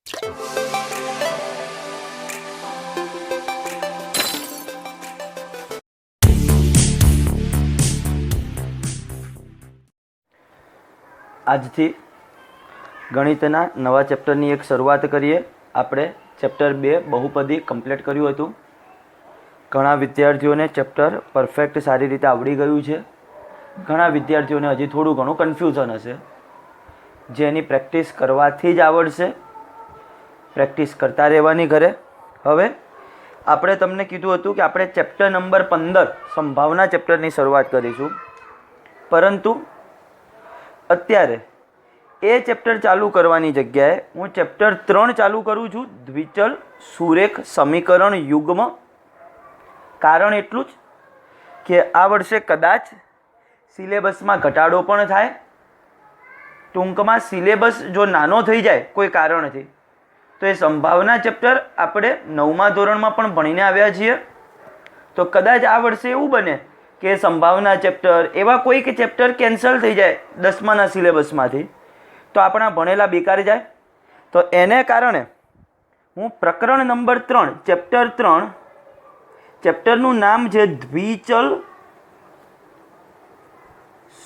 આજથી ગણિતના નવા ચેપ્ટરની એક શરૂઆત કરીએ. આપણે ચેપ્ટર 2 બહુપદી કમ્પ્લીટ કર્યું હતું. ઘણા વિદ્યાર્થીઓને ચેપ્ટર પરફેક્ટ સારી રીતે આવડી ગયું છે. ઘણા વિદ્યાર્થીઓને હજી થોડું ઘણું કન્ફ્યુઝન હશે, જેની પ્રેક્ટિસ કરવાથી જ આવડશે. પ્રેક્ટિસ કરતા રહેવાની ઘરે. હવે આપણે તમને કીધું હતું કે આપણે ચેપ્ટર નંબર 15 સંભાવના ચેપ્ટરની શરૂઆત કરીશું, પરંતુ અત્યારે એ ચેપ્ટર ચાલુ કરવાની જગ્યાએ હું ચેપ્ટર 3 ચાલુ કરું છું, દ્વિચલ સુરેખ સમીકરણ યુગ્મ. કારણ એટલું જ કે આ વર્ષે કદાચ સિલેબસમાં ઘટાડો પણ થાય. ટૂંકમાં સિલેબસ જો નાનો થઈ જાય કોઈ કારણથી, તો એ સંભાવના ચેપ્ટર આપણે 9મા ધોરણમાં પણ ભણીને આવ્યા છીએ. તો કદાચ આ વર્ષે એવું બને કે સંભાવના ચેપ્ટર એવા કોઈક ચેપ્ટર કેન્સલ થઈ જાય 10માના સિલેબસમાંથી, તો આપણા ભણેલા બેકાર જાય. તો એને કારણે હું પ્રકરણ નંબર 3 ચેપ્ટર 3, ચેપ્ટરનું નામ છે દ્વિચલ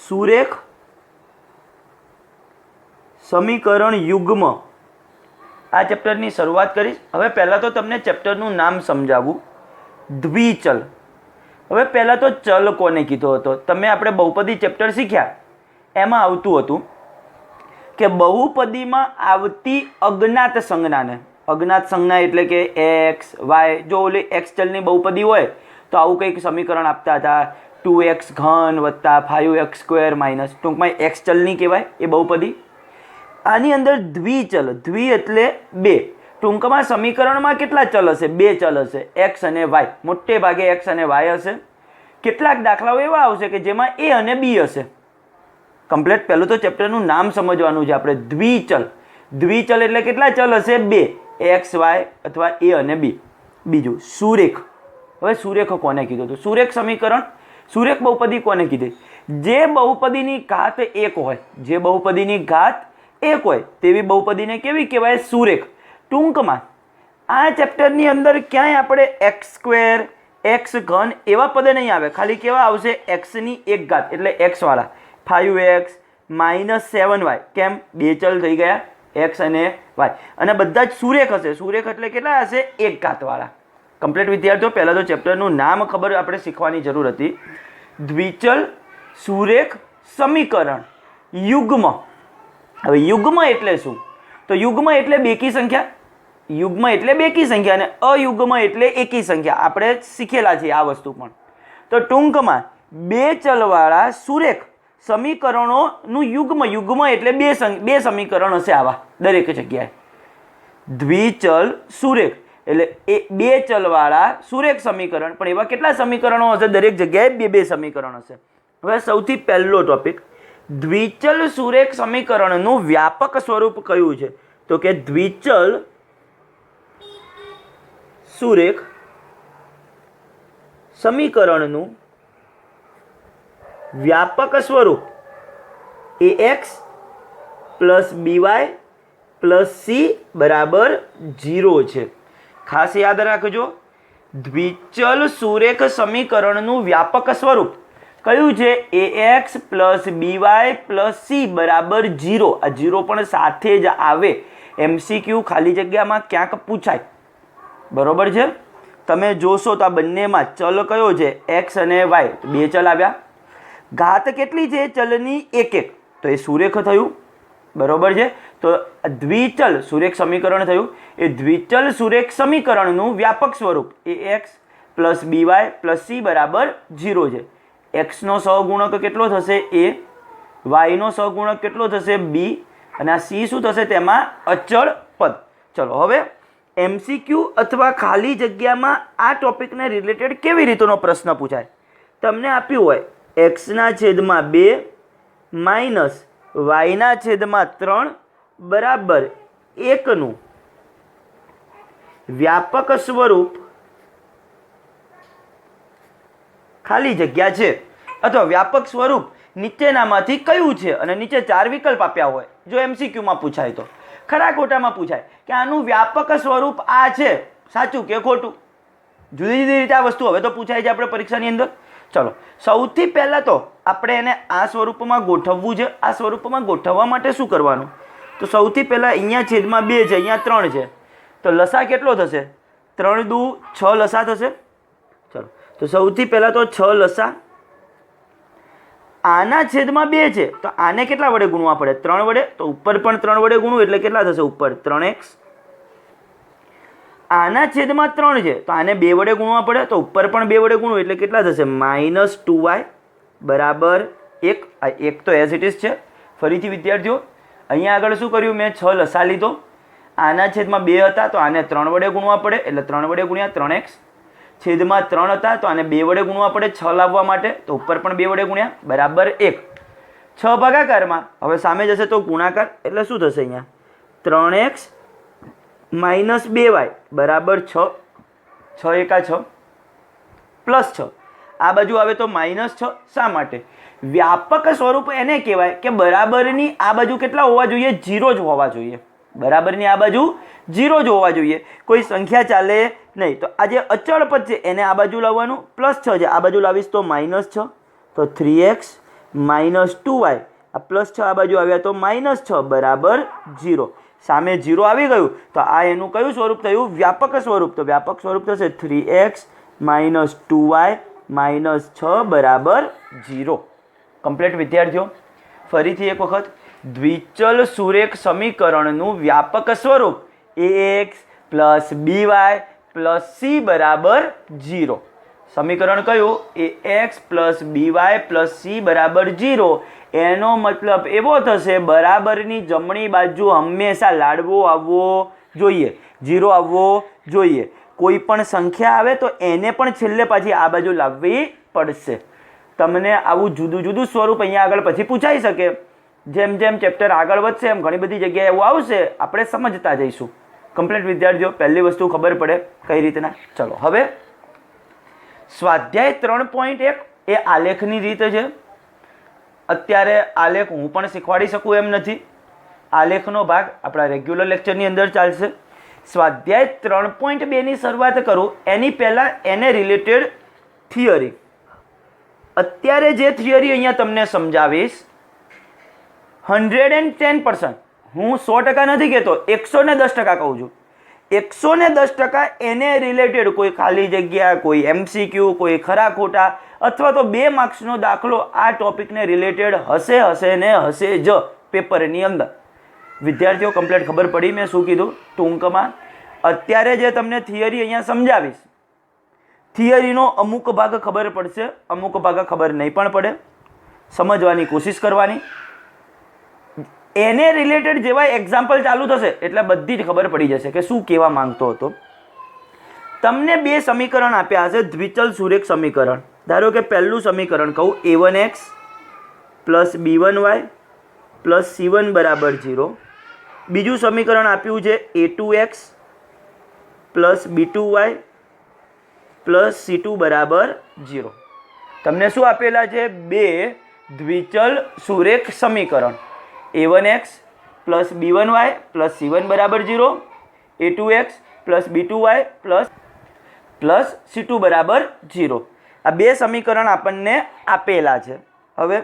સુરેખ સમીકરણ યુગ્મ. આ ચેપ્ટરની શરૂઆત કરીશ. હવે પહેલાં તો તમને ચેપ્ટરનું નામ સમજાવું. દ્વિચલ. હવે પહેલાં તો ચલ કોને કીધો હતો? તમે આપણે બહુપદી ચેપ્ટર શીખ્યા એમાં આવતું હતું કે બહુપદીમાં આવતી અજ્ઞાત સંજ્ઞાને, અજ્ઞાત સંજ્ઞા એટલે કે એક્સ વાય, જો ઓલી એક્સ ચલની બહુપદી હોય તો આવું કંઈક સમીકરણ આપતા હતા, 2x ઘન વત્તા 5x² માઇનસ, ટૂંકમાં એક્સ ચલની કહેવાય એ બહુપદી. આની અંદર દ્વિચલ, દ્વિ એટલે 2, ટૂંકમાં સમીકરણમાં કેટલા ચલ હશે? 2 ચલ હશે, એક્સ અને વાય. મોટે ભાગે એક્સ અને વાય હશે. કેટલાક દાખલાઓ એવા આવશે કે જેમાં એ અને બી હશે. કમ્પ્લીટ પહેલું તો ચેપ્ટરનું નામ સમજવાનું છે આપણે. દ્વિચલ, દ્વિચલ એટલે કેટલા ચલ હશે? 2, એક્સ વાય અથવા એ અને બી. બીજું સુરેખ. હવે સુરેખ કોને કીધું હતું? સુરેખ સમીકરણ, સુરેખ બહુપદી કોને કીધી? જે બહુપદીની ઘાત 1 હોય, જે બહુપદીની ઘાત 1 હોય તેવી બહુપદીને કેવી કહેવાય? સુરેખ. ટૂંકમાં આ ચેપ્ટરની અંદર ક્યાંય આપણે x², x ઘન એવા પદ નહીં આવે. ખાલી કેવા આવશે? xની 1 ઘાત એટલે x વાળા. 5x - 7y. કેમ? 2 ચલ થઈ ગયા, x અને y. અને બધા જ સુરેખ હશે. સુરેખ એટલે કેટલા હશે? 1 ઘાત વાળા. કમ્પ્લીટ વિદ્યાર્થીઓ, પહેલાં તો ચેપ્ટરનું નામ ખબર આપણે શીખવાની જરૂર હતી. દ્વિચલ સુરેખ સમીકરણ યુગ્મ. હવે યુગ્મ એટલે શું? તો યુગ્મ એટલે બેકી સંખ્યા. યુગ્મ એટલે બેકી સંખ્યા અને અયુગ્મ એટલે એકી સંખ્યા. આપણે શીખેલા છીએ આ વસ્તુ પણ. તો ટૂંકમાં 2 ચલવાળા સુરેખ સમીકરણોનું યુગ્મ. યુગ્મ એટલે 2 સમીકરણ હશે આવા દરેક જગ્યાએ. દ્વિચલ સુરેખ એટલે એ 2 ચલવાળા સુરેખ સમીકરણ. પણ એવા કેટલા સમીકરણો હશે? દરેક જગ્યાએ 2 સમીકરણ હશે. હવે સૌથી પહેલો ટોપિક, દ્વિચલ સુરેખ સમીકરણનું વ્યાપક સ્વરૂપ કયું છે? તો કે દ્વિચલ સુરેખ સમીકરણનું વ્યાપક સ્વરૂપ ax + by + c બરાબર 0 છે. ખાસ યાદ રાખજો, દ્વિચલ સુરેખ સમીકરણનું વ્યાપક સ્વરૂપ કયું છે? ax + by + c બરાબર 0. આ 0 પણ સાથે જ આવે. MCQ ખાલી જગ્યામાં ક્યાંક પૂછાય. બરોબર છે? તમે જોશો તો આ બંનેમાં ચલ કયો છે? x અને y. 2 ચલ આવ્યા. ઘાત કેટલી છે ચલની? 1, તો એ સુરેખ થયું. બરોબર છે? તો દ્વિચલ સુરેખ સમીકરણ થયું. એ દ્વિચલ સુરેખ સમીકરણનું વ્યાપક સ્વરૂપ ax + by + c બરાબર 0 છે. x નો સહગુણક કેટલો થશે? a. y નો સહગુણક કેટલો થશે? b. અને આ c શું થશે? તેમાં અચળ પદ. ચલો હવે MCQ અથવા ખાલી જગ્યામાં આ ટોપિકને રિલેટેડ કેવી રીતનો પ્રશ્ન પૂછાય? તમને આપ્યું હોય x/2 - y/3 બરાબર 1 નું વ્યાપક સ્વરૂપ ખાલી જગ્યા છે, અથવા વ્યાપક સ્વરૂપ નીચેનામાંથી કયું છે? અને નીચે 4 વિકલ્પ આપ્યા હોય જો MCQ માં પૂછાય તો. ખરા ખોટામાં પૂછાય કે આનું વ્યાપક સ્વરૂપ આ છે, સાચું કે ખોટું. જુદી જુદી રીતે આ વસ્તુ હવે તો પૂછાય છે આપણે પરીક્ષાની અંદર. ચલો, સૌથી પહેલાં તો આપણે એને આ સ્વરૂપમાં ગોઠવવું છે. આ સ્વરૂપમાં ગોઠવવા માટે શું કરવાનું? તો સૌથી પહેલાં અહીંયા છેદમાં 2 છે, અહીંયા 3 છે, તો લસા કેટલો થશે? 3 દુ 6 લસા થશે. ચલો, તો સૌથી પહેલાં તો 6 લસા. આના છેદમાં 2 છે, તો આને કેટલા વડે ગુણવા પડે? 3 વડે. તો ઉપર પણ 3 વડે ગુણવું એટલે કેટલા થશે? ઉપર 3x. આના છેદમાં 3 છે, તો આને 2 વડે ગુણવા પડે, તો ઉપર પણ 2 વડે ગુણવું એટલે કેટલા થશે? -2y બરાબર 1. આ 1 તો એઝ ઇટ ઇઝ છે. ફરીથી વિદ્યાર્થીઓ, અહીંયા આગળ શું કર્યું? મેં 6 લસા લીધો. આના છેદમાં 2 હતા, તો આને 3 વડે ગુણવા પડે એટલે 3 વડે ગુણ્યા 3x. છેદમાં 3 હતા, તો આને 2 વડે ગુણવા પડે 6 લાવવા માટે, તો ઉપર પણ 2 વડે ગુણ્યા બરાબર 1. 6 ભાગાકારમાં હવે સામે જશે તો ગુણાકાર, એટલે શું થશે? અહીંયા 3x -2y બરાબર 6. 6 એકા 6 પ્લસ 6. આ બાજુ આવે તો -6. શા માટે? વ્યાપક સ્વરૂપ એને કહેવાય કે બરાબરની આ બાજુ કેટલા હોવા જોઈએ? 0 જ હોવા જોઈએ. બરાબરની આ બાજુ 0 જ હોવા જોઈએ, કોઈ સંખ્યા ચાલે નહીં. તો આ જે અચળ પદ છે એને આ બાજુ લાવવાનું. +6 છે, આ બાજુ લાવીશ તો -6, તો 3x -2y. આ +6 આ બાજુ આવ્યા તો -6 બરાબર 0. સામે 0 આવી ગયું, તો આ એનું કયું સ્વરૂપ થયું? વ્યાપક સ્વરૂપ. તો વ્યાપક સ્વરૂપ થશે 3x -2y -6 બરાબર 0. કમ્પ્લીટ વિદ્યાર્થીઓ. ફરીથી એક વખત, દ્વિચલ સુરેખ સમીકરણનું વ્યાપક સ્વરૂપ ax + by + c બરાબર 0. સમીકરણ કયું? ax + by + c બરાબર 0. એનો મતલબ એવો થશે, બરાબરની જમણી બાજુ હંમેશા લાડવો આવવો જોઈએ, 0 આવવો જોઈએ. કોઈ પણ સંખ્યા આવે તો એને પણ છેલ્લે પાછી આ બાજુ લાવવી પડશે. તમને આવું જુદું જુદું સ્વરૂપ અહીંયા આગળ પછી પૂછાઈ શકે. જેમ જેમ ચેપ્ટર આગળ વધશે એમ ઘણી બધી જગ્યાએ એવું આવશે, આપણે સમજતા જઈશું. કમ્પ્લીટ વિદ્યાર્થીઓ, પહેલી વસ્તુ ખબર પડે કઈ રીતના. ચલો, હવે સ્વાધ્યાય 3.1 એ આલેખની રીત છે. અત્યારે આલેખ હું પણ શીખવાડી શકું એમ નથી. આલેખનો ભાગ આપણા રેગ્યુલર લેક્ચરની અંદર ચાલશે. સ્વાધ્યાય 3.2 ની શરૂઆત કરું એની પહેલાં એને રિલેટેડ થિયરી. અત્યારે જે થિયરી અહીંયા તમને સમજાવીશ 110%, હું 100% નથી કહેતો, 110% કહું છું. 110% એને રિલેટેડ કોઈ ખાલી જગ્યા, કોઈ MCQ, કોઈ ખરા ખોટા અથવા તો 2 માર્ક્સનો દાખલો આ ટોપિકને રિલેટેડ હશે ને હશે જ પેપરની અંદર. વિદ્યાર્થીઓ, કમ્પ્લીટ ખબર પડી મેં શું કીધું? ટૂંકમાં અત્યારે જે તમને થિયરી અહીંયા સમજાવીશ, થિયરીનો અમુક ભાગ ખબર પડશે, અમુક ભાગ ખબર નહીં પણ પડે. સમજવાની કોશિશ કરવાની. એને રિલેટેડ જેવા એક્ઝામ્પલ ચાલુ થશે એટલે બધી જ ખબર પડી જશે કે શું કહેવા માંગતો હતો. તમને 2 સમીકરણ આપ્યા હશે, દ્વિચલ સુરેખ સમીકરણ. ધારો કે પહેલું સમીકરણ કહું, a1x + b1y + c1 બરાબર 0. બીજું સમીકરણ આપ્યું છે a2x + b2y + c2 બરાબર 0. તમને શું આપેલા છે? 2 દ્વિચલ સુરેખ સમીકરણ. a1x + b1y + c1 બરાબર 0, a2x + b2y + c2 બરાબર 0. આ 2 સમીકરણ આપણને આપેલા છે. હવે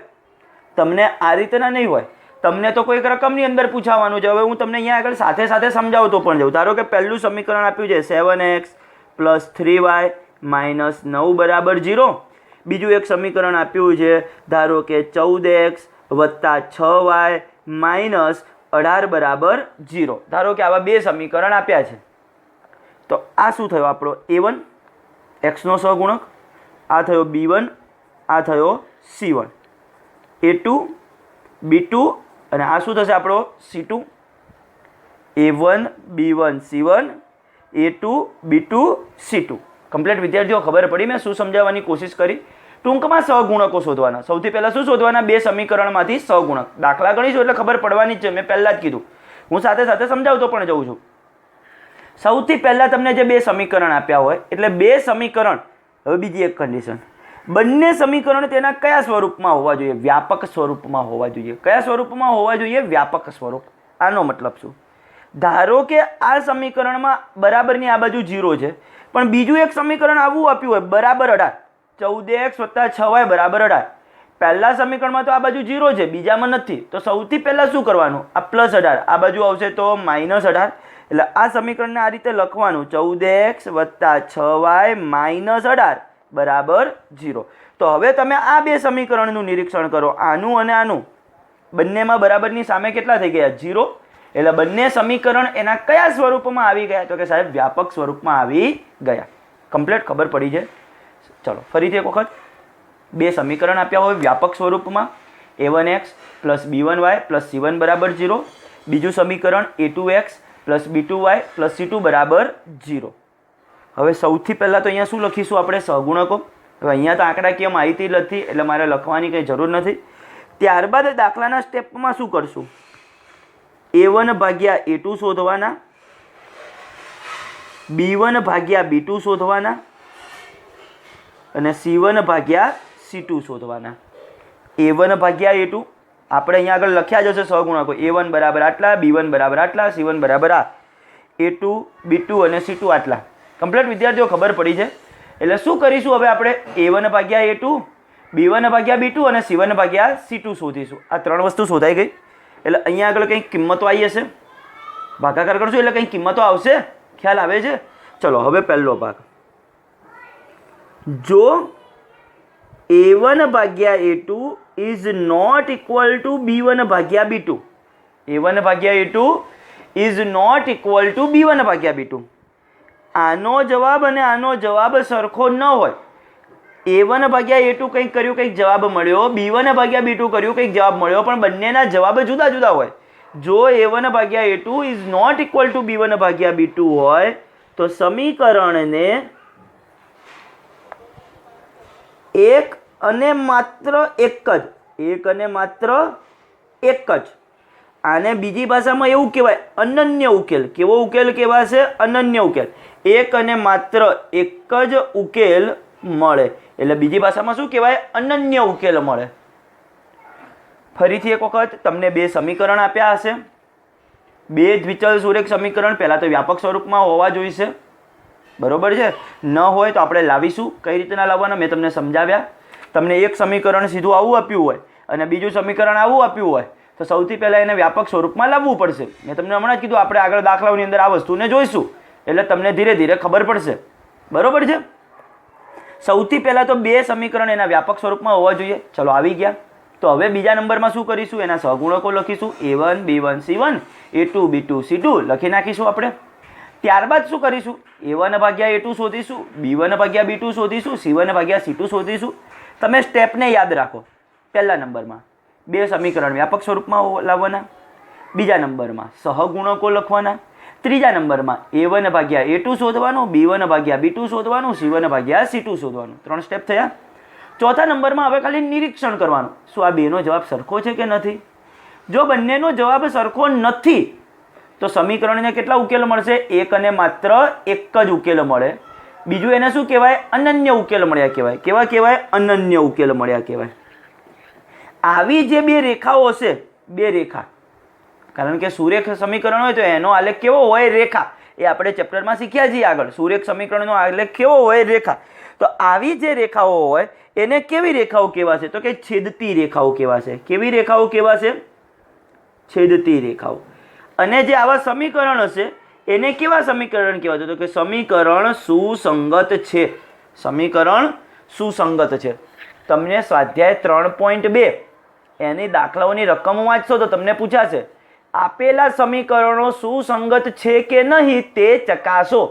તમને આ રીતના નહીં હોય, તમને તો કોઈક રકમની અંદર પૂછાવાનું છે. હવે હું તમને અહીંયા આગળ સાથે સાથે સમજાવતો પણ જાઉં. ધારો કે પહેલું સમીકરણ આપ્યું છે 7x + 3y - 9 બરાબર 0. બીજું એક સમીકરણ આપ્યું છે, ધારો કે 14x + 6y - 18 બરાબર 0. ધારો કે આવા 2 સમીકરણ આપ્યા છે. તો આ શું થયો? આપણો a1 x નો સહગુણક, આ થયો b1, આ થયો c1, a2 b2 અને આ શું થશે આપણો c2, a1 b1 c1 a2 b2 c2. Complete વિદ્યાર્થીઓ, ખબર પડી મેં શું સમજાવવાની કોશિશ કરી? ટૂંકમાં સહગુણકો શોધવાના. સૌથી પહેલાં શું શોધવાના? 2 સમીકરણમાંથી સહગુણક. દાખલા ગણીશું એટલે ખબર પડવાની જ છે, મેં પહેલાં જ કીધું. હું સાથે સાથે સમજાવતો પણ જાઉં છું. સૌથી પહેલાં તમને જે 2 સમીકરણ આપ્યા હોય એટલે 2 સમીકરણ. હવે બીજી એક કન્ડિશન, બંને સમીકરણ તેના કયા સ્વરૂપમાં હોવા જોઈએ? વ્યાપક સ્વરૂપમાં હોવા જોઈએ. કયા સ્વરૂપમાં હોવા જોઈએ? વ્યાપક સ્વરૂપ. આનો મતલબ શું? ધારો કે આ સમીકરણમાં બરાબરની આ બાજુ 0 છે, પણ બીજું એક સમીકરણ આવું આપ્યું હોય બરાબર 18, 14x + 6y = 18. પહેલા સમીકરણમાં તો આ બાજુ 0 છે, બીજામાં નથી, તો સૌથી પહેલા શું કરવાનું? આ +18 આ બાજુ આવશે તો -18. એટલે આ સમીકરણને આ રીતે લખવાનું 14x + 6y - 18 = 0. તો હવે તમે આ બે સમીકરણનું નિરીક્ષણ કરો, આનું અને આનું, બંનેમાં બરાબરની સામે કેટલા થઈ ગયા? 0. એટલે બંને સમીકરણ એના કયા સ્વરૂપમાં આવી ગયા? તો કે સાહેબ વ્યાપક સ્વરૂપમાં આવી ગયા. કમ્પ્લીટ ખબર પડી છે? ચલો ફરીથી એક વખત, બે સમીકરણ આપ્યા હોય વ્યાપક સ્વરૂપમાં, a1x + b1y + c1 = 0. બીજું સમીકરણ a2x + b2y + c2 = 0. હવે સૌથી પહેલાં તો અહીંયા શું લખીશું આપણે? સહગુણકો. હવે અહીંયા તો આંકડાકીય માહિતી નથી એટલે મારે લખવાની કંઈ જરૂર નથી. ત્યારબાદ દાખલાના સ્ટેપમાં શું કરશું? a1 ભાગ્યા a2 શોધવાના, b1 ભાગ્યા b2 શોધવાના અને c1 ભાગ્યા c2 શોધવાના. a1 ભાગ્યા a2 આપણે અહીંયા આગળ લખ્યા જ હશે સહગુણકો, a1 બરાબર આટલા, b1 બરાબર આટલા, c1 બરાબર આ, a2 b2 અને c2 આટલા. કમ્પ્લીટ વિદ્યાર્થીઓ ખબર પડી છે? એટલે શું કરીશું હવે આપણે? a1 ભાગ્યા a2, b1 ભાગ્યા b2 અને c1 ભાગ્યા c2 શોધીશું. આ ત્રણ વસ્તુ શોધાઈ ગઈ. એટલે અહીંયા આગળ કંઈક કિંમતો આવી હશે, ભાગાકાર કરશું એટલે કંઈક કિંમતો આવશે. ખ્યાલ આવે છે? ચલો હવે પહેલો ભાગ, જો a1 ભાગ્યા a2 is not equal two b1 ભાગ્યા b2, a1 ભાગ્યા a2 is not equal two b1 ભાગ્યા b2, આનો જવાબ અને આનો જવાબ સરખો ન હોય, a1 ભાગ્યા a2 કંઈક કર્યું કંઈક જવાબ મળ્યો, b1 ભાગ્યા b2 કર્યું કંઈક જવાબ મળ્યો, પણ બંનેના જવાબ જુદા જુદા હોય. જો a1 ભાગ્યા a2 is not equal two b1 ભાગ્યા b2 હોય તો સમીકરણને એક અને માત્ર એક જ, આને બીજી ભાષામાં એવું કહેવાય અનન્ય ઉકેલ. કેવો ઉકેલ કહેવાશે? અનન્ય ઉકેલ. એક અને માત્ર એક જ ઉકેલ મળે એટલે બીજી ભાષામાં શું કહેવાય? અનન્ય ઉકેલ મળે. ફરીથી એક વખત, તમને બે સમીકરણ આપ્યા હશે, બે દ્વિચલ સુરેખ સમીકરણ. પહેલાં તો વ્યાપક સ્વરૂપમાં હોવા જોઈશે, બરોબર છે? ન હોય તો આપણે લાવીશું. કઈ રીતના લાવવાના મેં તમને સમજાવ્યા. તમને એક સમીકરણ સીધું આવું આપ્યું હોય અને બીજું સમીકરણ આવું આપ્યું હોય તો સૌથી પહેલાં એને વ્યાપક સ્વરૂપમાં લાવવું પડશે. મેં તમને હમણાં જ કીધું, આપણે આગળ દાખલાઓની અંદર આ વસ્તુને જોઈશું એટલે તમને ધીરે ધીરે ખબર પડશે, બરોબર છે? સૌથી પહેલાં તો બે સમીકરણ એના વ્યાપક સ્વરૂપમાં હોવા જોઈએ. ચલો આવી ગયા. તો હવે બીજા નંબરમાં શું કરીશું? એના સહગુણકો લખીશું, a1 b1 c1, a2 b2 c2 લખી નાખીશું આપણે. ત્યારબાદ શું કરીશું? a1 ભાગ્યા a2 શોધીશું, b1 ભાગ્યા b2 શોધીશું, c1 ભાગ્યા c2 શોધીશું. તમે સ્ટેપને યાદ રાખો. પહેલા નંબરમાં બે સમીકરણ વ્યાપક સ્વરૂપમાં લાવવાના, બીજા નંબરમાં સહગુણકો લખવાના, ત્રીજા નંબરમાં a1 ભાગ્યા a2 શોધવાનું, b1 ભાગ્યા b2 શોધવાનું, c1 ભાગ્યા c2 શોધવાનું. 3 સ્ટેપ થયા. ચોથા નંબરમાં હવે ખાલી નિરીક્ષણ કરવાનું, શું આ બેનો જવાબ સરખો છે કે નથી. જો બંનેનો જવાબ સરખો નથી તો સમીકરણને કેટલા ઉકેલ મળશે? એક અને માત્ર એક જ ઉકેલ મળે. બીજું એને શું કહેવાય? અનન્ય ઉકેલ મળ્યા કહેવાય. કેવા કહેવાય? અનન્ય ઉકેલ મળ્યા કહેવાય. આવી જે બે રેખાઓ હશે, બે રેખા, કારણ કે સુરેખ સમીકરણ હોય તો એનો આલેખ કેવો હોય? રેખા. એ આપણે ચેપ્ટરમાં શીખ્યા છીએ આગળ. સુરેખ સમીકરણનો આલેખ કેવો હોય? રેખા. તો આવી જે રેખાઓ હોય એને કેવી રેખાઓ કહેવાશે? તો કે છેદતી રેખાઓ કહેવાશે. કેવી રેખાઓ કહેવાશે? છેદતી રેખાઓ. અને જે આવા સમીકરણ હશે એને કેવા સમીકરણ કહેવાશે? તો કે સમીકરણ સુસંગત છે. સમીકરણ સુસંગત છે. તમને સ્વાધ્યાય 3.2 એની દાખલાઓની રકમ વાંચશો તો તમને પૂછાશે, આપેલા સમીકરણો સુસંગત છે કે નહીં તે ચકાસો.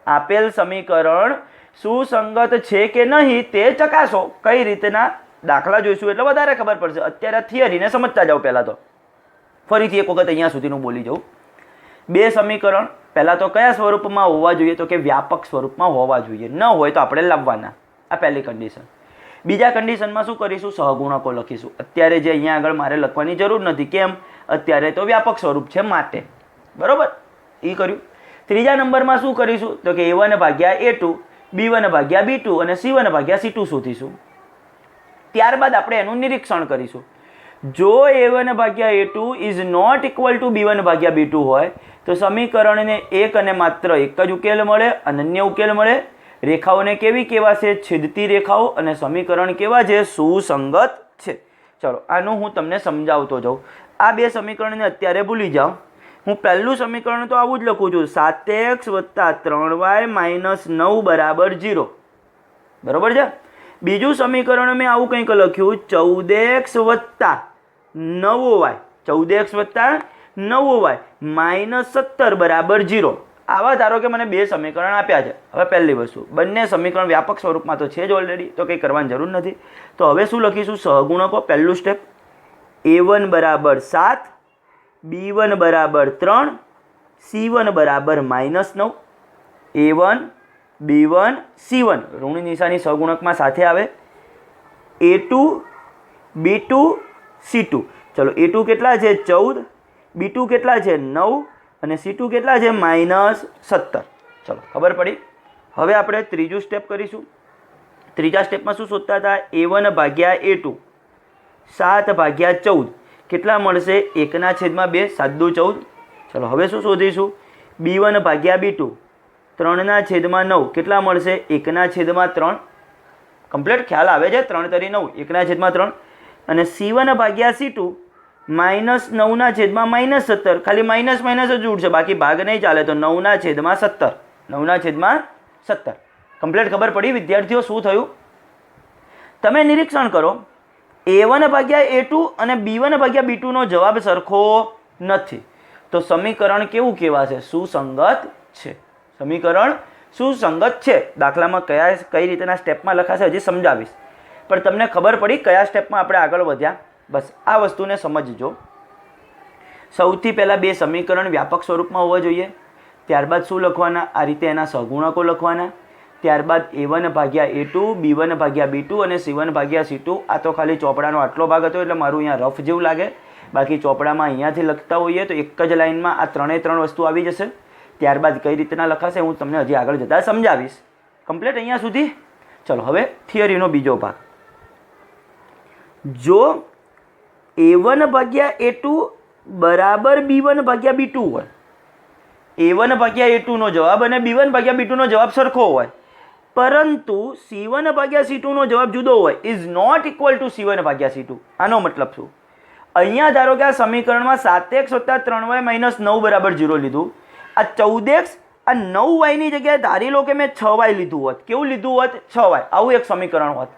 આપેલ સમીકરણ સુસંગત છે કે નહીં તે ચકાસો. કઈ રીતના દાખલા જોઈશું એટલે વધારે ખબર પડશે. અત્યારે થિયરીને સમજતા જાઓ. પહેલાં તો ફરીથી એક વખત અહીંયા સુધીનું બોલી જાઉં. બે સમીકરણ પહેલાં તો કયા સ્વરૂપમાં હોવા જોઈએ? તો કે વ્યાપક સ્વરૂપમાં હોવા જોઈએ. ન હોય તો આપણે લાવવાના. આ પહેલી કન્ડિશન. બીજા કન્ડિશનમાં શું કરીશું? સહગુણકો લખીશું. અત્યારે જે અહીંયા આગળ મારે લખવાની જરૂર નથી. કેમ? અત્યારે તો વ્યાપક સ્વરૂપ છે માટે, બરોબર? એ કર્યું. ત્રીજા નંબરમાં શું કરીશું? તો કે a1 ભાગ્યા a2, b1 ભાગ્યા b2 અને c1 ભાગ્યા c2 શોધીશું. ત્યારબાદ આપણે એનું નિરીક્ષણ કરીશું. જો a1 ભાગ્યા a2 is not equal two b1 ભાગ્યા b2 હોય તો સમીકરણને એક અને માત્ર એક જ ઉકેલ મળે, અનન્ય ઉકેલ મળે. રેખાઓને કેવી કહેવાશે? છેદતી રેખાઓ. અને સમીકરણ કેવા છે? સુસંગત છે. ચલો આનું હું તમને સમજાવતો જાઉં. આ બે સમીકરણને અત્યારે ભૂલી જાઓ. હું પહેલું સમીકરણ તો આવું જ લખું છું, 7x + 3y - 9 = 0. બરોબર છે. બીજું સમીકરણ મેં આવું કંઈક લખ્યું, 14x + 9y - 17 = 0. આવા ધારો કે મને બે સમીકરણ આપ્યા છે. હવે પહેલી વસ્તુ, બંને સમીકરણ વ્યાપક સ્વરૂપમાં તો છે જ ઓલરેડી, તો કંઈ કરવાની જરૂર નથી. તો હવે શું લખીશું? સહગુણકો. પહેલું step, a1 = 7, b1 = 3, c1 = -9. a1 b1 c1 ઋણ નિશાની સહગુણકમાં સાથે આવે. a2 b2 c2. ચલો a2 કેટલા છે? 14, b2 કેટલા છે? 9 અને c2 કેટલા છે? -17. ચલો ખબર પડી. હવે આપણે ત્રીજું સ્ટેપ કરીશું. ત્રીજા સ્ટેપમાં શું શોધતા હતા? a1 / a2 7/14 કેટલા મળશે? 1/2, 7 દુ 14. ચલો હવે શું શોધીશું? b1 / b2 3/9 કેટલા મળશે? 1/3. કમ્પ્લીટ ખ્યાલ આવે છે? 3 તરી 9, 1/3. અને c1 / c2 -9/-17. ખાલી માઇનસ માઇનસ જ ઉડશે, બાકી ભાગ નહીં ચાલે. તો 9/17. 9/17. કમ્પ્લીટ ખબર પડી વિદ્યાર્થીઓ શું થયું? તમે નિરીક્ષણ કરો, a1 / a2 અને b1 / b2 નો જવાબ સરખો નથી. તો સમીકરણ કેવું કહેવાશે? સુસંગત છે. સમીકરણ સુસંગત છે. દાખલામાં કઈ રીતના સ્ટેપમાં લખાશે હજી સમજાવીશ, પણ તમને ખબર પડી કયા સ્ટેપમાં આપણે આગળ વધ્યા. બસ આ વસ્તુને સમજજો. સૌથી પહેલાં બે સમીકરણ વ્યાપક સ્વરૂપમાં હોવા જોઈએ. ત્યારબાદ શું લખવાના? આ રીતે એના સહગુણકો લખવાના. ત્યારબાદ a1 / a2, b1 / b2 અને c1 / c2. આ તો ખાલી ચોપડાનો આટલો ભાગ હતો એટલે મારું અહીંયા રફ જેવું લાગે. બાકી ચોપડામાં અહીંયાથી લખતા હોઈએ તો એક જ લાઇનમાં આ ત્રણે ત્રણ વસ્તુ આવી જશે. ત્યારબાદ કઈ રીતના લખાશે હું તમને હજી આગળ જતાં સમજાવીશ. કમ્પ્લીટ અહીંયા સુધી. ચલો હવે થિયરીનો બીજો ભાગ. જો a1 / a2 બરાબર b1 / b2 હોય, a1 / a2 નો જવાબ અને b1 / b2 નો જવાબ સરખો હોય, પરંતુ c1 / c2 નો જવાબ જુદો હોય, is not equal to c1 / c2. આનો મતલબ શું? અહીંયા ધારો કે આ સમીકરણમાં 7x + 3y - 9 = 0 લીધું. આ 14x આ 9y ની જગ્યાએ ધારી લો કે મેં 6y લીધું હોત. કેવું લીધું હોત? 6y. આવું એક સમીકરણ હોત.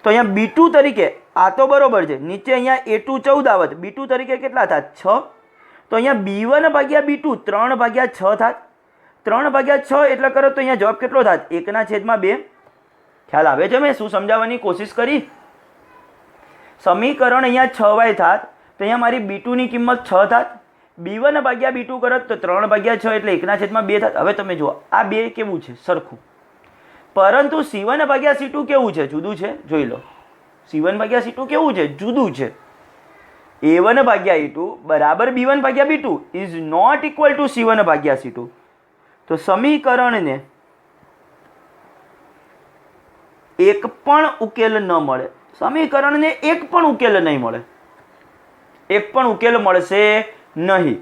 તો અહીંયા b2 તરીકે આ તો બરોબર છે, નીચે અહીંયા a2 14 આવત, b2 તરીકે કેટલા થાત? 6. તો અહીંયા b1 / b2 3/6 થાત. 3/6 એટલે કરો તો અહીંયા જવાબ કેટલો થાત? 1/2. ખ્યાલ આવે છે? મેં શું સમજાવવાની કોશિશ કરી? સમીકરણ અહીંયા 6y થાત, તો અહીંયા મારી b2 ની કિંમત 6 થાત. b1 / b2 કરત તો 3/6 એટલે 1/2 થાત. હવે તમે જુઓ આ બે કેવું છે? સરખું. પરંતુ c1 / c2 કેવું છે? જુદું છે. જોઈ લો, c1 / c2 કેવું છે? જુદું છે. a1 / a2 બરાબર b1 / b2 is not equal to c1 / c2. તો સમીકરણને એક પણ ઉકેલ ન મળે. સમીકરણને એક પણ ઉકેલ નહીં મળે. એક પણ ઉકેલ મળશે નહીં.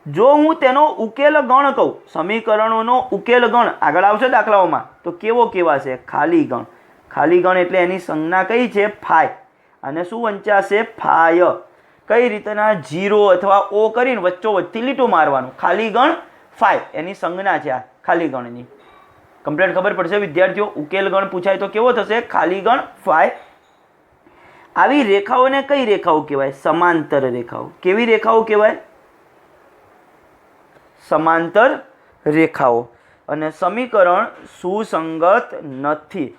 જો હું તેનો ઉકેલ ગણ કહું, સમીકરણોનો ઉકેલ ગણ આગળ આવશે દાખલાઓમાં, તો કેવો કહેવાશે? ખાલી ગણ. ખાલી ગણ એટલે એની સંજ્ઞા કઈ છે? ફાય. અને શું વંચાશે? ફાય. કઈ રીતના? 0 અથવા o કરીને વચ્ચોવચ્ચથી લીટું મારવાનું. ખાલી ગણ ફાય એની સંજ્ઞા છે આ ખાલી ગણની. કમ્પ્લીટ ખબર પડશે વિદ્યાર્થીઓ? ઉકેલ ગણ પૂછાય તો કેવો થશે? ખાલી ગણ ફાય. આવી રેખાઓને કઈ રેખાઓ કહેવાય? સમાંતર રેખાઓ. કેવી રેખાઓ કહેવાય? સમાંતર રેખાઓ. અને સમીકરણ સુસંગત નથી.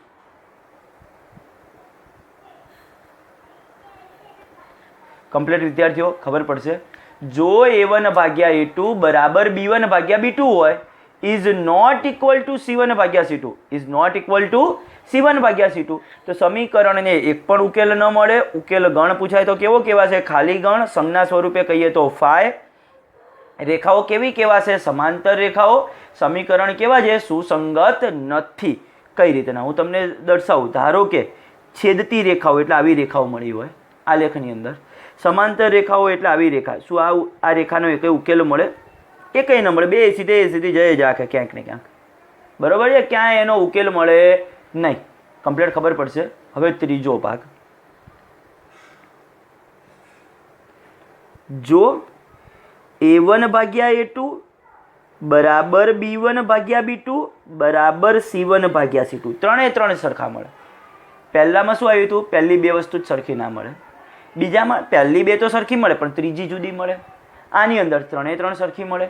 કમ્પ્લીટ વિદ્યાર્થીઓ ખબર પડશે? જો a1 / a2 બરાબર b1 / b2 હોય, is not equal to c1 / c2, is not equal to c1 / c2. તો સમીકરણને એક પણ ઉકેલ ન મળે. ઉકેલ ગણ પૂછાય તો કેવો કહેવાશે? ખાલી ગણ. સંજ્ઞા સ્વરૂપે કહીએ તો ફાય. રેખાઓ કેવી કહેવાશે? સમાંતર રેખાઓ. સમીકરણ કેવા છે? સુસંગત નથી. કઈ રીતના હું તમને દર્શાવું. ધારો કે છેદતી રેખાઓ એટલે આવી રેખાઓ મળી હોય આલેખની અંદર. સમાંતર રેખાઓ એટલે આવી રેખા. શું આ રેખાનો એક ઉકેલ મળે? એ કંઈ ન મળે. બે સીધી જઈ જ રાખે ક્યાંક ને ક્યાંક. બરોબર છે? ક્યાંય એનો ઉકેલ મળે નહીં. કમ્પ્લીટ ખબર પડશે. હવે ત્રીજો ભાગ, જો A1 ભાગ્યા A2 બરાબર B1 ભાગ્યા B2 બરાબર C1 ભાગ્યા C2, ત્રણે સરખા મળે. પહેલામાં શું આવ્યું હતું? પહેલી બે વસ્તુ જ સરખી ના મળે. બીજામાં પહેલી બે તો સરખી મળે પણ ત્રીજી જુદી મળે. આની અંદર ત્રણે સરખી મળે.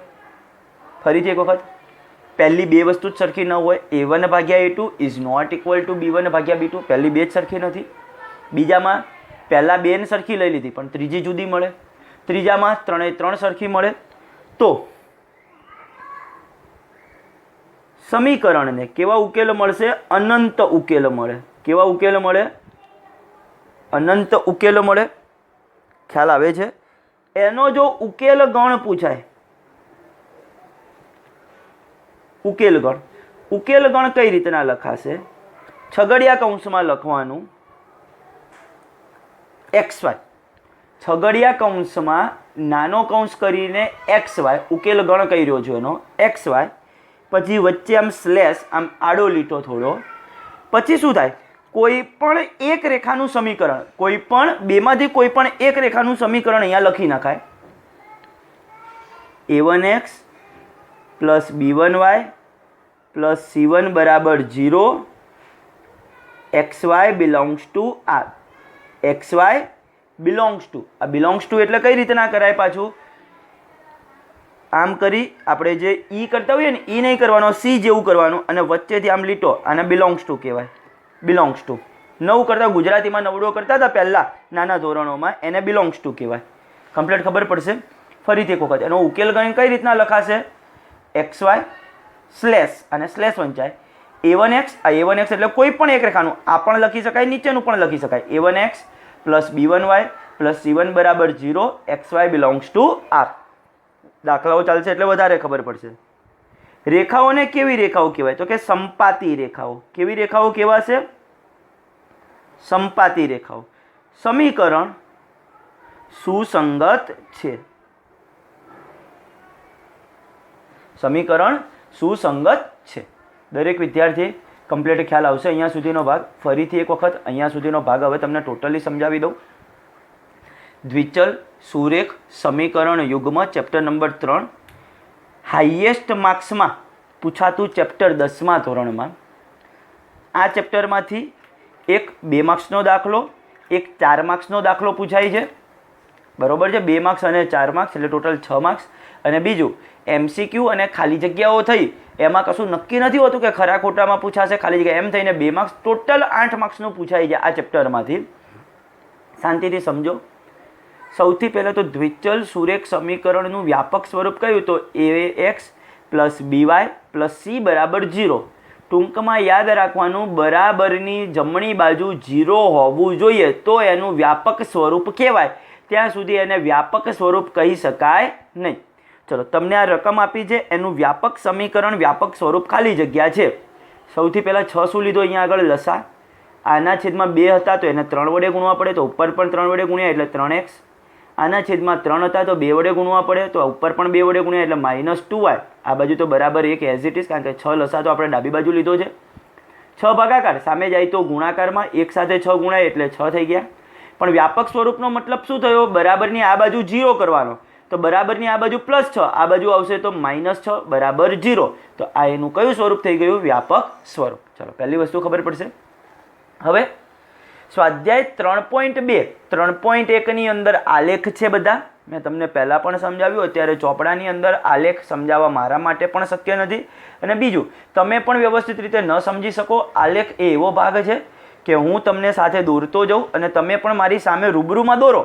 ફરીથી એક વખત, પહેલી બે વસ્તુ જ સરખી ન હોય. A1 ભાગ્યા A2 is not equal two B1 ભાગ્યા B2, પહેલી બે જ સરખી નથી. બીજામાં પહેલા બેને સરખી લઈ લીધી પણ ત્રીજી જુદી મળે. ત્રીજામાં ત્રણ સરખી મળે. તો સમીકરણને કેવા ઉકેલ મળશે? અનંત ઉકેલ મળે. કેવા ઉકેલ મળે? અનંત ઉકેલ મળે. ખ્યાલ આવે છે? એનો જો ઉકેલ ગણ પૂછાય, ઉકેલ ગણ કઈ રીતના લખાશે? છગડિયા કૌંસમાં લખવાનું XY, છગડિયા કૌંસમાં નાનો કૌંસ કરીને XY, ઉકેલ ગણ કહી રહ્યો છું એનો XY, પછી વચ્ચે આમ સ્લેશ, આમ આડો લીટો થોડો. પછી શું થાય? કોઈ પણ એક રેખાનું સમીકરણ, કોઈ પણ બેમાંથી કોઈ પણ એક રેખાનું સમીકરણ અહીંયા લખી નખાય. A1x plus B1y plus C1 બરાબર 0, XY belongs to R. XY belongs to, આ બિલોંગ્સ ટુ એટલે કઈ રીતના કરાય? પાછું આમ કરી આપણે જે ઈ કરતા હોઈએ ને, ઈ નહીં કરવાનો, સી જેવું કરવાનું અને વચ્ચેથી આમ લીટો, આને બિલોંગ્સ ટુ કહેવાય. બિલોંગ્સ ટુ નવું કરતા, ગુજરાતીમાં નવડો કરતા હતા પહેલાં નાના ધોરણોમાં, એને બિલોંગ્સ ટુ કહેવાય. કમ્પ્લીટ ખબર પડશે. ફરીથી એક વખત એનો ઉકેલ ગણ કઈ રીતના લખાશે? XY સ્લેશ અને સ્લેશ વંચાય A1x, આ A1x એટલે કોઈ પણ એક રેખાનું, આ પણ લખી શકાય, નીચેનું પણ લખી શકાય. A1x plus B1y plus C1 બરાબર 0, XY બિલોંગ્સ ટુ R. દાખલાઓ ચાલશે એટલે વધારે ખબર પડશે. રેખાઓને કેવી રેખાઓ કહેવાય? તો કે સંપાતી રેખાઓ. કેવી રેખાઓ કહેવાશે? સંપાતી રેખાઓ. સમીકરણ સુસંગત છે. સમીકરણ સુસંગત છે. દરેક વિદ્યાર્થી કમ્પ્લીટ ખ્યાલ આવશે. અહીંયા સુધીનો ભાગ ફરીથી એક વખત, અહીંયા સુધીનો ભાગ હવે તમને ટોટલી સમજાવી દઉં. દ્વિચલ સુરેખ સમીકરણ યુગ્મ ચેપ્ટર નંબર 3, હાઈએસ્ટ માર્ક્સમાં પૂછાતું ચેપ્ટર 10મા ધોરણમાં. આ ચેપ્ટરમાંથી એક 2 માર્ક્સનો દાખલો, એક 4 માર્ક્સનો દાખલો પૂછાય છે. બરોબર છે? 2 માર્ક્સ અને 4 માર્ક્સ એટલે ટોટલ 6 માર્ક્સ. અને બીજું MCQ અને ખાલી જગ્યાઓ થઈ, એમાં કશું નક્કી નથી હોતું કે ખરા ખોટામાં પૂછાશે, ખાલી જગ્યા, એમ થઈને 2 માર્ક્સ, ટોટલ 8 માર્ક્સનું પૂછાય છે આ ચેપ્ટરમાંથી. શાંતિથી સમજો. સૌથી પહેલાં તો દ્વિચલ સુરેખ સમીકરણનું વ્યાપક સ્વરૂપ કયું? તો AX plus BY plus C બરાબર 0. ટૂંકમાં યાદ રાખવાનું, બરાબરની જમણી બાજુ 0 હોવું જોઈએ તો એનું વ્યાપક સ્વરૂપ કહેવાય. ત્યાં સુધી એને વ્યાપક સ્વરૂપ કહી શકાય નહીં. ચલો, તમને આ રકમ આપી છે, એનું વ્યાપક સમીકરણ, વ્યાપક સ્વરૂપ ખાલી જગ્યા છે. સૌથી પહેલાં 6 શું લીધો? અહીંયા આગળ લસા. આના છેદમાં 2 હતા તો એને 3 વડે ગુણવા પડે, તો ઉપર પણ 3 વડે ગુણ્યા એટલે 3x. આના છેદમાં 3 હતા તો 2 વડે ગુણવા પડે, તો ઉપર પણ 2 વડે ગુણ્યા એટલે -2y. આ બાજુ તો બરાબર 1 એઝ ઇટ ઇઝ, કારણ કે 6 લસા તો આપણે ડાબી બાજુ લીધો છે. 6 ભાગાકાર સામે જાય તો ગુણાકારમાં 1 સાથે 6 ગુણાય એટલે 6 થઈ ગયા. પણ વ્યાપક સ્વરૂપનો મતલબ શું થયો? બરાબરની આ બાજુ 0 કરવાનો, તો બરાબરની આ બાજુ +6, આ બાજુ આવશે તો -6 બરાબર 0. તો આ એનું કયું સ્વરૂપ થઈ ગયું? વ્યાપક સ્વરૂપ. ચલો, પહેલી વસ્તુ ખબર પડશે. હવે સ્વાધ્યાય 3.2, 3.1ની અંદર આલેખ છે બધા. મેં તમને પહેલાં પણ સમજાવ્યું, અત્યારે ચોપડાની અંદર આલેખ સમજાવવા મારા માટે પણ શક્ય નથી. અને બીજું, તમે પણ વ્યવસ્થિત રીતે ન સમજી શકો. આલેખ એ એવો ભાગ છે કે હું તમને સાથે દોરતો જાઉં અને તમે પણ મારી સામે રૂબરૂમાં દોરો.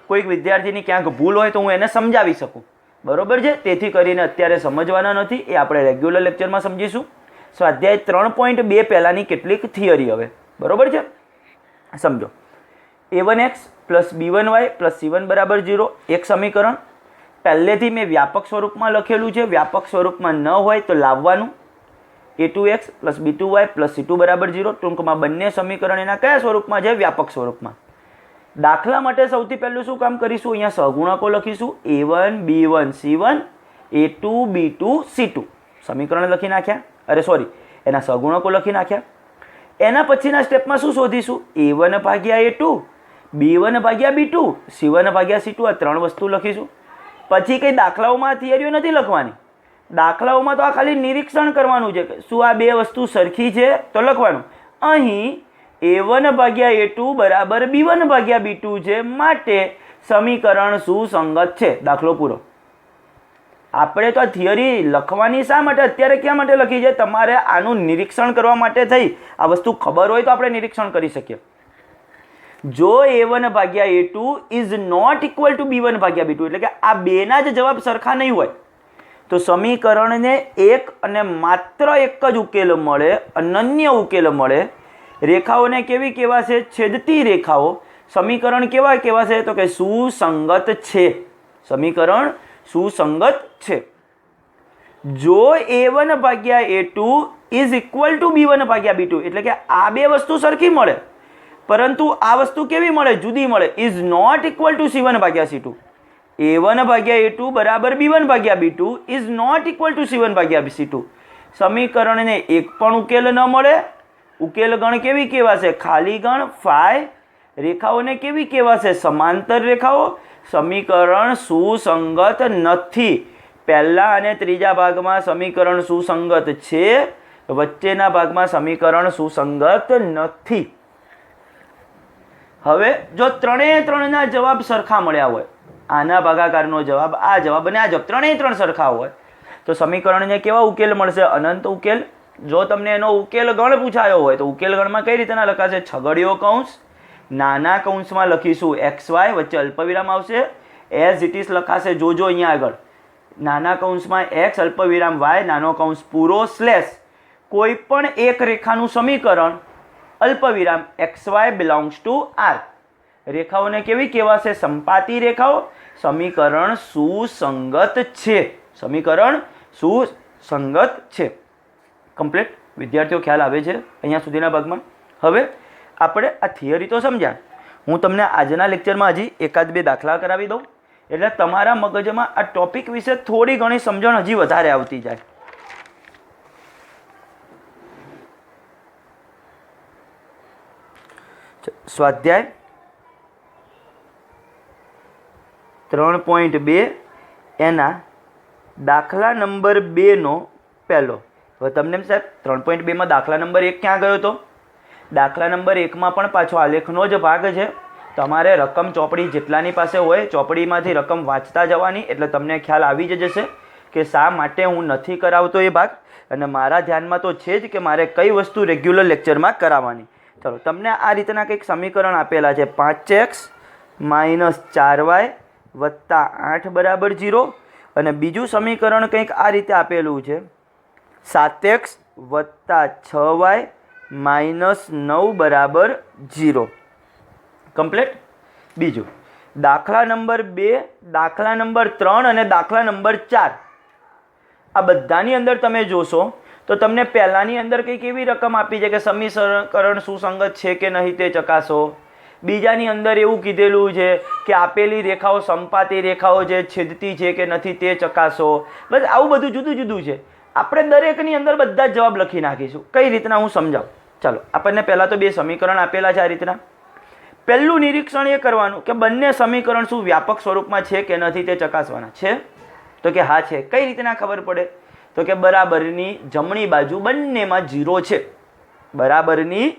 કોઈક વિદ્યાર્થીની ક્યાંક ભૂલ હોય તો હું એને સમજાવી શકું. બરોબર છે? તેથી કરીને અત્યારે સમજવાના નથી, એ આપણે રેગ્યુલર લેક્ચરમાં સમજીશું. સ્વાધ્યાય 3.2 પહેલાંની કેટલીક થિયરી હવે. બરોબર છે? સમજો. A1x plus B1y plus C1 બરાબર 0, એક સમીકરણ. પહેલેથી મેં વ્યાપક સ્વરૂપમાં લખેલું છે, વ્યાપક સ્વરૂપમાં ન હોય તો લાવવાનું. A2x plus B2y plus C2 બરાબર 0. ટૂંકમાં બંને સમીકરણ એના કયા સ્વરૂપમાં છે? વ્યાપક સ્વરૂપમાં. દાખલા માટે સૌથી પહેલું શું કામ કરીશું? અહીંયા સહગુણકો લખીશું A1 B1 C1 A2 B2 C2 સમીકરણ લખી નાખ્યા, અરે સોરી એના સહગુણકો લખી નાખ્યા. એના પછીના સ્ટેપમાં શું શોધીશું? A1 ભાગ્યા A2 B1 ભાગ્યા B2 C1 ભાગ્યા C2 આ 3 વસ્તુ લખીશું. પછી કંઈ દાખલાઓમાં થિયરીઓ નથી લખવાની. દાખલાઓમાં તો આ ખાલી નિરીક્ષણ કરવાનું છે કે શું આ બે વસ્તુ સરખી છે તો લખવાનું. અહીં A1 ભાગ્યા A2 બરાબર B1 ભાગ્યા B2 છે, માટે સમીકરણ સુસંગત છે. દાખલો પૂરો. આપણે તો આ થિયરી લખવાની શા માટે, અત્યારે ક્યાં માટે લખી છે? તમારે આનું નિરીક્ષણ કરવા માટે થઈ. આ વસ્તુ ખબર હોય તો આપણે નિરીક્ષણ કરી શકીએ. જો A1 ભાગ્યા A2 is not equal two B1 ભાગ્યા B2 એટલે કે આ બેના જ જવાબ સરખા નહીં હોય તો સમીકરણને એક અને માત્ર એક જ ઉકેલ મળે, અનન્ય ઉકેલ મળે. રેખાઓને કેવી કહેવાશે? છેદતી રેખાઓ. સમીકરણ કેવા કહેવાશે? તો કે સુસંગત છે. સમીકરણ સુસંગત છે. જો A1 ભાગ્યા A2 is equal to B1 ભાગ્યા B2 એટલે કે આ બે વસ્તુ સરખી મળે, પરંતુ આ વસ્તુ કેવી મળે? જુદી મળે. Is not equal to C1 ભાગ્યા C2. A1 ભાગ્યા A2 બરાબર B1 ભાગ્યા B2 is not equal to C1 ભાગ્યા C2. સમીકરણને એક પણ ઉકેલ ન મળે. ઉકેલ ગણ કેવી કહેવાશે? ખાલી ગણ phi. રેખાઓને કેવી કહેવાશે? સમાંતર રેખાઓ. સમીકરણ સુસંગત નથી. પહેલા અને ત્રીજા ભાગમાં સમીકરણ સુસંગત છે, વચ્ચેના ભાગમાં સમીકરણ સુસંગત નથી. હવે જો ત્રણેના જવાબ સરખા મળ્યા હોય, આના ભાગાકારનો જવાબ, આ જવાબ અને આ જવાબ ત્રણ સરખા હોય તો સમીકરણને કેવા ઉકેલ મળશે? અનંત ઉકેલ. જો તમને એનો ઉકેલ ગણ પૂછાયો હોય તો ઉકેલ ગણમાં કઈ રીતના લખાશે? છગડીયો કૌંસ, નાના કૌંસમાં લખીશું XY, વચ્ચે અલ્પવિરામ આવશે. એઝ ઇટ ઇઝ લખાશે. જોજો અહીંયા આગળ નાના કૌંસમાં X અલ્પવિરામ Y નાનો કૌંસ પૂરો સ્લેશ કોઈ પણ એક રેખાનું સમીકરણ અલ્પવિરામ XY બિલોંગ્સ ટુ R. રેખાઓને કેવી કહેવાશે? સંપાતી રેખાઓ. સમીકરણ સુસંગત છે. સમીકરણ સુસંગત છે. કમ્પ્લીટ. વિદ્યાર્થીઓ ખ્યાલ આવે છે અહીંયા સુધીના ભાગમાં? હવે આપણે આ થિયરી તો સમજ્યા. હું તમને આજના લેક્ચરમાં હજી એકાદ બે દાખલા કરાવી દઉં એટલે તમારા મગજમાં આ ટોપિક વિશે થોડી ઘણી સમજણ હજી વધારે આવતી જાય. સ્વાધ્યાય 3.2 એના દાખલા નંબર 2 નો પહેલો. હવે તમને એમ સાહેબ 3.2 દાખલા નંબર 1 ક્યાં ગયો હતો? દાખલા નંબર 1 પણ પાછો આલેખનો જ ભાગ છે. તમારે રકમ ચોપડી જેટલાની પાસે હોય ચોપડીમાંથી રકમ વાંચતા જવાની એટલે તમને ખ્યાલ આવી જ જશે કે શા માટે હું નથી કરાવતો એ ભાગ. અને મારા ધ્યાનમાં તો છે જ કે મારે કઈ વસ્તુ રેગ્યુલર લેક્ચરમાં કરાવવાની. ચલો, તમને આ રીતના કંઈક સમીકરણ આપેલા છે. 5x - 4y + 8 બરાબર 0. અને બીજું સમીકરણ કંઈક આ રીતે આપેલું છે. 7x + 6y - 9 બરાબર 0. કમ્પ્લીટ. બીજું દાખલા નંબર 2, દાખલા નંબર 3 અને દાખલા નંબર 4 આ બધાની અંદર તમે જોશો તો તમને પહેલાની અંદર કંઈક એવી રકમ આપી છે કે સમીકરણ સુસંગત છે કે નહીં તે ચકાસો. બીજાની અંદર એવું કીધેલું છે કે આપેલી રેખાઓ સંપાતી રેખાઓ જે છેદતી છે કે નથી તે ચકાસો. બસ આવું બધું જુદું જુદું છે. આપણે દરેકની અંદર બધા જ જવાબ લખી નાખીશું. કઈ રીતના હું સમજાવું. ચાલો, આપણને પહેલાં તો બે સમીકરણ આપેલા છે આ રીતના. પહેલું નિરીક્ષણ એ કરવાનું કે બંને સમીકરણ શું વ્યાપક સ્વરૂપમાં છે કે નથી તે ચકાસવાના છે. તો કે હા છે. કઈ રીતના ખબર પડે? તો કે બરાબરની જમણી બાજુ બંનેમાં 0 છે. બરાબરની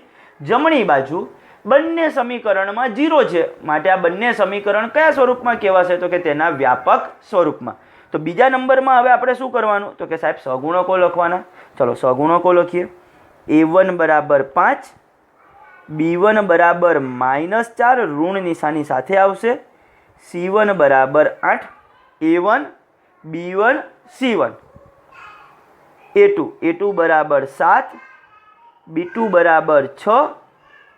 જમણી બાજુ બંને સમીકરણમાં 0 છે, માટે આ બંને સમીકરણ કયા સ્વરૂપમાં કહેવાશે? તો કે તેના વ્યાપક સ્વરૂપમાં. તો બીજા નંબરમાં હવે આપણે શું કરવાનું? તો કે સાહેબ સહગુણકો લખવાના. ચલો સહગુણકો લખીએ. A1 બરાબર 5, B1 બરાબર -4 ઋણ નિશાની સાથે આવશે. C1 બરાબર 8, A1 B1 C1. A2 બરાબર 7, B2 બરાબર 6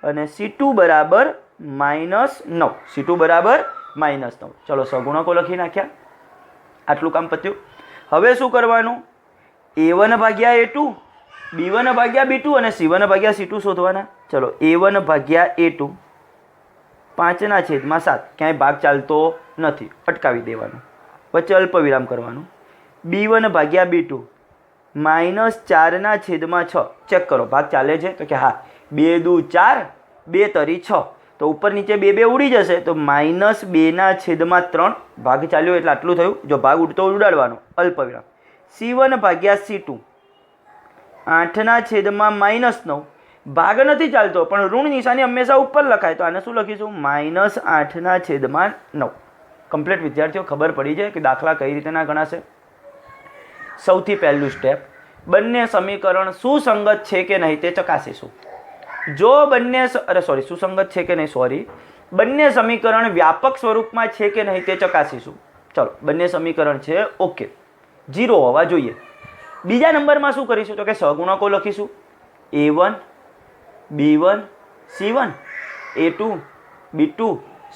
અને C2 બરાબર -9. C2 બરાબર -9. ચલો સહગુણકો લખી નાખ્યા. આટલું કામ પત્યું. હવે શું કરવાનું? A1 ભાગ્યા A2, B1 ભાગ્યા B2 અને C1 ભાગ્યા C2 શોધવાના. ચલો A1 ભાગ્યા A2 5/7 ક્યાંય ભાગ ચાલતો નથી, અટકાવી દેવાનું, વચ્ચે અલ્પ વિરામ કરવાનું. B1 ભાગ્યા B2 -4/6. ચેક કરો ભાગ ચાલે છે તો કે હા, 2 દુ 4, 2 તરી 6, તો ઉપર નીચે 2 2 ઉડી જશે તો -2/3 ભાગ ચાલ્યો એટલે આટલું થયું. જો ભાગ ઉડતો ઉડાડવાનો, અલ્પ વિરામ. C1 ભાગ્યા C2 8/9. ભાગ નથી ચાલતો પણ ઋણ નિશાની હંમેશા ઉપર લખાય, તો આને શું લખીશું? -8/9. કમ્પ્લીટ વિદ્યાર્થીઓ ખબર પડી જાય કે દાખલા કઈ રીતના ગણાશે. સૌથી પહેલું સ્ટેપ, બંને સમીકરણ સુસંગત છે કે નહીં તે ચકાસીશું. જો બંને સુસંગત છે કે નહીં, બંને સમીકરણ વ્યાપક સ્વરૂપમાં છે કે નહીં તે ચકાસીશું. ચલો, બંને સમીકરણ છે ઓકે, 0 હોવા જોઈએ. બીજા નંબરમાં શું કરીશું તો કે સહગુણકો લખીશું. A1 B1 C1 A2 B2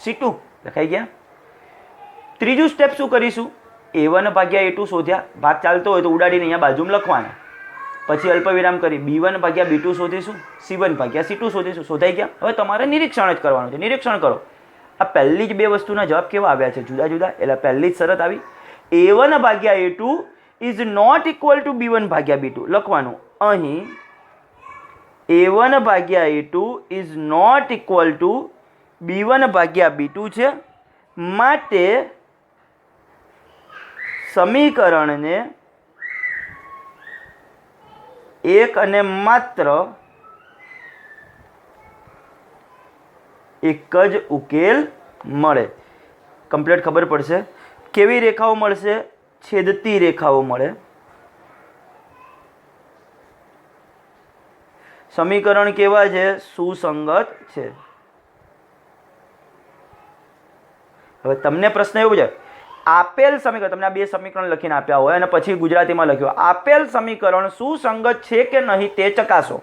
C2 લખાઈ ગયા. ત્રીજું સ્ટેપ શું કરીશું? A1 ભાગ્યા A2 શોધ્યા, ભાગ ચાલતો હોય તો ઉડાડીને અહીંયા બાજુમાં લખવાના. પછી અલ્પ વિરામ કરી B1 ભાગ્યા B2 શોધીશું, C1 ભાગ્યા C2 શોધીશું. શોધાઈ ગયા. હવે તમારે નિરીક્ષણ જ કરવાનું છે. નિરીક્ષણ કરો. આ પહેલી જ બે વસ્તુના જવાબ કેવા આવ્યા છે? જુદા જુદા. એટલે પહેલી જ શરત આવી, A1 ભાગ્યા A2 is not equal two B1 ભાગ્યા B2 લખવાનું. અહીં A1 ભાગ્યા A2 is not equal two B1 ભાગ્યા B2 છે. માટે સમીકરણને એક અને માત્ર એક જ ઉકેલ મળે. કમ્પ્લીટ ખબર પડશે. કેવી રેખાઓ મળશે? છેદતી રેખાઓ મળે. સમીકરણ કેવા છે? સુસંગત છે. હવે તમને પ્રશ્ન એવો છે, આપેલ સમીકરણ, તમને આ બે સમીકરણ લખીને આપ્યા હોય અને પછી ગુજરાતીમાં લખ્યું, આપેલ સમીકરણ સુસંગત છે કે નહીં તે ચકાસો.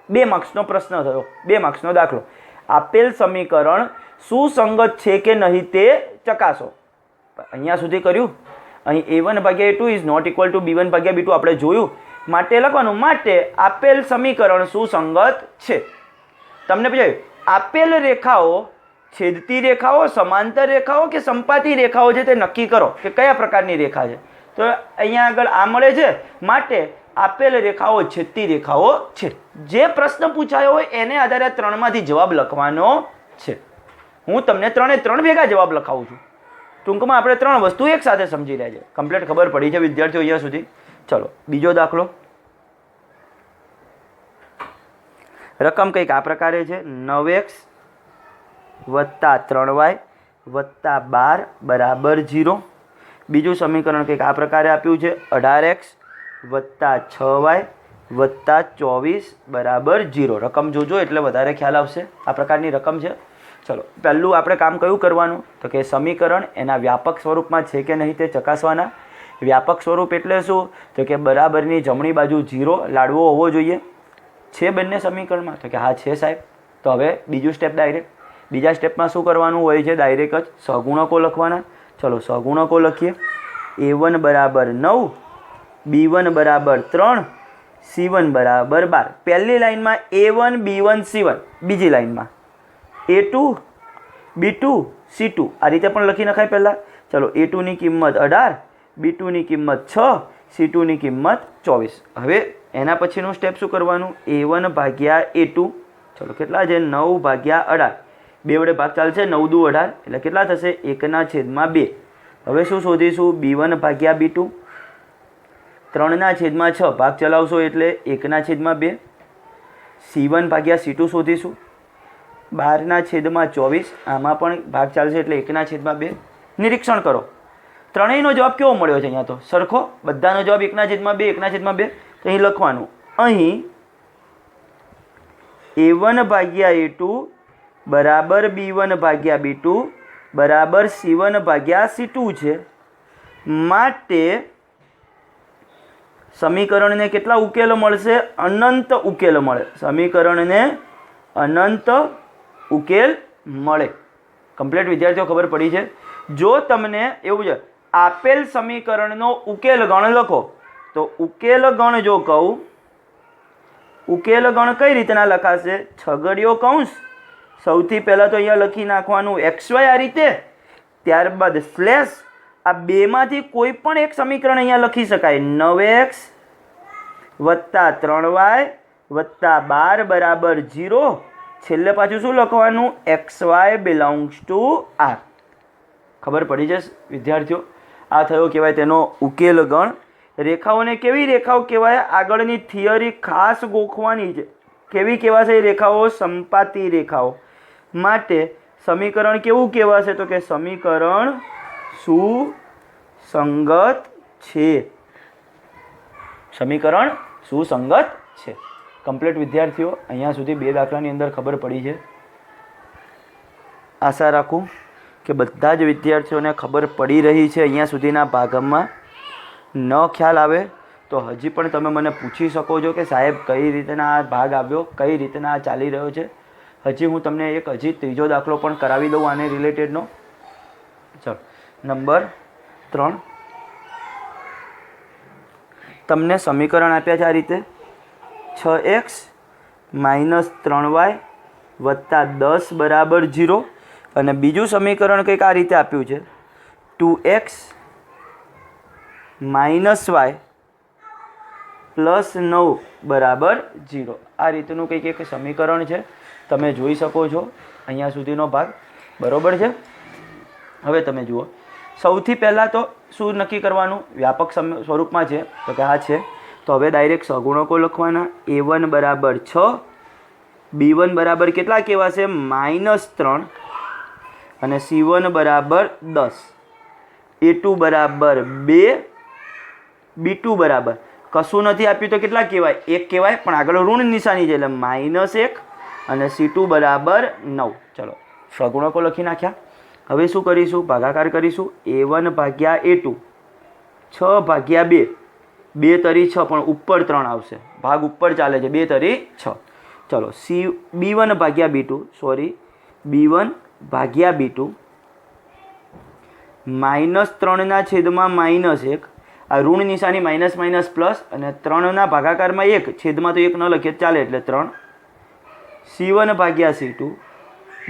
2 માર્ક્સનો પ્રશ્ન થયો, 2 માર્ક્સનો દાખલો. આપેલ સમીકરણ સુસંગત છે કે નહીં તે ચકાસો. અહીંયા સુધી કર્યું. અહીં A1 ભાગ્યા A2 is not equal two B1 ભાગ્યા B2 આપણે જોયું. માટે લખવાનું, માટે આપેલ સમીકરણ સુસંગત છે. તમને પૂછાયું, આપેલ રેખાઓ છેદતી રેખાઓ, સમાંતર રેખાઓ કે સંપાતી રેખાઓ છે તે નક્કી કરો કે કયા પ્રકારની રેખા છે. તો અહીંયા આગળ આ મળે છે, માટે આપેલ રેખાઓ છેદતી રેખાઓ છે. જે પ્રશ્ન પૂછાયો હોય એને આધારે 3માંથી જવાબ લખવાનો છે. હું તમને 3 ભેગા જવાબ લખાવું છું. ટૂંકમાં આપણે 3 વસ્તુ એક સાથે સમજી રહ્યા છે. કમ્પ્લીટ ખબર પડી છે વિદ્યાર્થીઓ અહીંયા સુધી? ચલો, બીજો દાખલો. રકમ કંઈક આ પ્રકારે છે, 9x વત્તા 3y વત્તા 12 = 0. બીજું સમીકરણ કંઈક આ પ્રકારે આપ્યું છે, 18x વત્તા 6y વત્તા 24 = 0. રકમ જોજો એટલે વધારે ખ્યાલ આવશે. આ પ્રકારની રકમ છે. ચલો, પહેલું આપણે કામ કયું કરવાનું તો કે સમીકરણ એના વ્યાપક સ્વરૂપમાં છે કે નહીં તે ચકાસવાના. વ્યાપક સ્વરૂપ એટલે શું તો કે બરાબરની જમણી બાજુ 0 લાડવો હોવો જોઈએ. છે બંને સમીકરણમાં તો કે હા છે સાહેબ. તો હવે બીજું સ્ટેપ ડાયરેક્ટ. બીજા સ્ટેપમાં શું કરવાનું હોય છે? ડાયરેક્ટ જ સહગુણકો લખવાના. ચલો, સહગુણકો લખીએ. A1 = 9, B1 = 3, C1 = 12. પહેલી લાઈનમાં A1 B1 C1, બીજી લાઈનમાં A2 B2 C2 આ રીતે પણ લખી નખાય પહેલાં. ચલો, A2 ની કિંમત 18, B2 ની કિંમત 6, C2 ની કિંમત 24. હવે એના પછીનું સ્ટેપ શું કરવાનું? A1 ભાગ્યા A2. ચલો, કેટલા છે? 9 ભાગ્યા 18. 2 વડે ભાગ ચાલશે, 9 દુ 18 એટલે કેટલા થશે? 1/2. હવે શું શોધીશું? B1 ભાગ્યા B2. 3/6 ભાગ ચલાવશો એટલે 1/2. C1 ભાગ્યા C2 શોધીશું. 12/24 આમાં પણ ભાગ ચાલશે એટલે 1/2. નિરીક્ષણ કરો. ત્રણેયનો જવાબ કેવો મળ્યો છે? અહીંયા તો સરખો, બધાનો જવાબ 1/2 1/2. તો અહીં લખવાનું, અહીં A1 ભાગ્યા A2 બરાબર B1 ભાગ્યા B2 બરાબર C1 ભાગ્યા C2 છે. માટે સમીકરણને કેટલા ઉકેલો મળશે? અનંત ઉકેલ મળે. સમીકરણને અનંત ઉકેલ મળે. કમ્પ્લીટ વિદ્યાર્થીઓ ખબર પડી છે? જો તમને એવું છે આપેલ સમીકરણનો ઉકેલ ગણ લખો તો ઉકેલ ગણ જો કહું, ઉકેલ ગણ કઈ રીતના લખાશે? છગડીયો કૌંસ સૌથી પહેલાં તો અહીંયા લખી નાખવાનું XY આ રીતે, ત્યારબાદ સ્લેશ આ બેમાંથી કોઈ પણ એક સમીકરણ અહીંયા લખી શકાય. 9x વત્તા 3y વત્તા 12 બરાબર 0. છેલ્લે પાછું શું લખવાનું? XY belongs to R. ખબર પડી જશે વિદ્યાર્થીઓ? આ થયો કહેવાય તેનો ઉકેલ ગણ. રેખાઓને કેવી રેખાઓ કહેવાય? આગળની થિયરી ખાસ ગોખવાની છે. કેવી કહેવાશે એ રેખાઓ? સંપાતી રેખાઓ. માટે સમીકરણ કેવું કહેવાશે? તો કે સમીકરણ સુસંગત છે. સમીકરણ સુસંગત છે. કમ્પ્લીટ વિદ્યાર્થીઓ, અહીંયા સુધી 2 દાખલાની અંદર ખબર પડી છે. આશા રાખું કે બધા જ વિદ્યાર્થીઓને ખબર પડી રહી છે. અહીંયા સુધીના ભાગમાં ન ખ્યાલ આવે તો હજી પણ તમે મને પૂછી શકો છો કે સાહેબ કઈ રીતના આ ભાગ આવ્યો, કઈ રીતના આ ચાલી રહ્યો છે. હજી હું તમને હજી ત્રીજો દાખલો પણ કરાવી દઉં આને રિલેટેડનો. ચલો, નંબર 3. તમને સમીકરણ આપ્યા છે આ રીતે: 6x - 3y વત્તા 10 બરાબર 0. અને બીજું સમીકરણ કંઈક આ રીતે આપ્યું છે: 2x - y પ્લસ 9 બરાબર 0. આ રીતનું કંઈક એક સમીકરણ છે. તમે જોઈ શકો છો અહીંયા સુધીનો ભાગ. બરાબર છે? હવે તમે જુઓ, સૌથી પહેલાં તો શું નક્કી કરવાનું? વ્યાપક સ્વરૂપમાં છે તો કે આ છે. તો હવે ડાયરેક્ટ સગુણકો લખવાના. a1 બરાબર 6, b1 બરાબર કેટલા કહેવાશે? -3 અને c1 બરાબર 10, a2 બરાબર 2, b2 બરાબર કશું નથી આપ્યું તો કેટલા કહેવાય? 1 કહેવાય, પણ આગળ ઋણ નિશાની છે એટલે -1 અને c2 બરાબર 9. ચલો, સગુણકો લખી નાખ્યા. હવે શું કરીશું? ભાગાકાર કરીશું. a1 ભાગ્યા a2, 6 ભાગ્યા 2, 2 તરી 6 પણ ઉપર 3 આવશે, ભાગ ઉપર ચાલે છે, 2 તરી 6. ચલો, b1 ભાગ્યા b2, સોરી b1 ભાગ્યા b2, -3 છેદમાં -1, આ ઋણ નિશાની માઇનસ માઇનસ પ્લસ, અને 3 ભાગાકારમાં 1, છેદમાં તો 1 ન લખીએ ચાલે એટલે 3. c1 ભાગ્યા c2,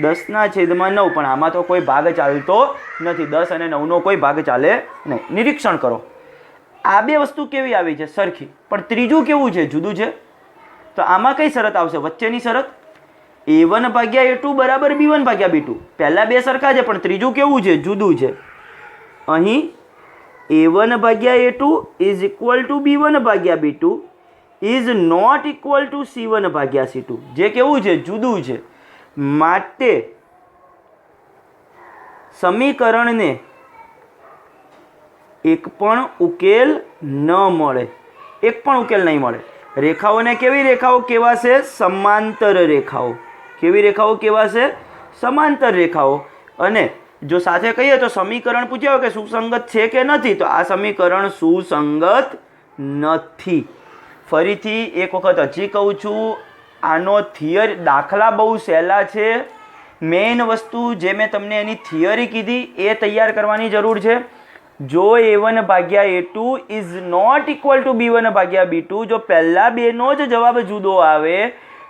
10 છેદમાં 9, પણ આમાં તો કોઈ ભાગ ચાલતો નથી. 10 અને 9નો કોઈ ભાગ ચાલે નહીં. નિરીક્ષણ કરો, આ બે વસ્તુ કેવી આવી છે? સરખી. પણ ત્રીજું કેવું છે? જુદું છે. તો આમાં કઈ શરત આવશે? વચ્ચેની શરત. a1 ભાગ્યા a2 બરાબર b1 ભાગ્યા b2. પહેલાં બે સરખા છે, પણ ત્રીજું કેવું છે? જુદું છે. અહીં a1 ભાગ્યા a2 is equal to b1 ભાગ્યા b2 is not equal to c1 ભાગ્યા c2. જે કેવું છે? જુદું છે. માટે સમીકરણને એક પણ ઉકેલ ન મળે. એક પણ ઉકેલ નહીં મળે. રેખાઓને કેવી રેખાઓ કહેવાશે? સમાંતર રેખાઓ. કેવી રેખાઓ કહેવાશે? સમાંતર રેખાઓ. અને જો સાથે કહીએ તો સમીકરણ પૂછ્યા કે સુસંગત છે કે નથી, તો આ સમીકરણ સુસંગત નથી. ફરીથી એક વખત હજી કહું છું, આનો થિયરી દાખલા બહુ સહેલા છે. મેઇન વસ્તુ જે મેં તમને એની થિયરી કીધી એ તૈયાર કરવાની જરૂર છે. જો a1 ભાગ્યા a2 is not equal two b1 ભાગ્યા b2, જો પહેલા બેનો જ જવાબ જુદો આવે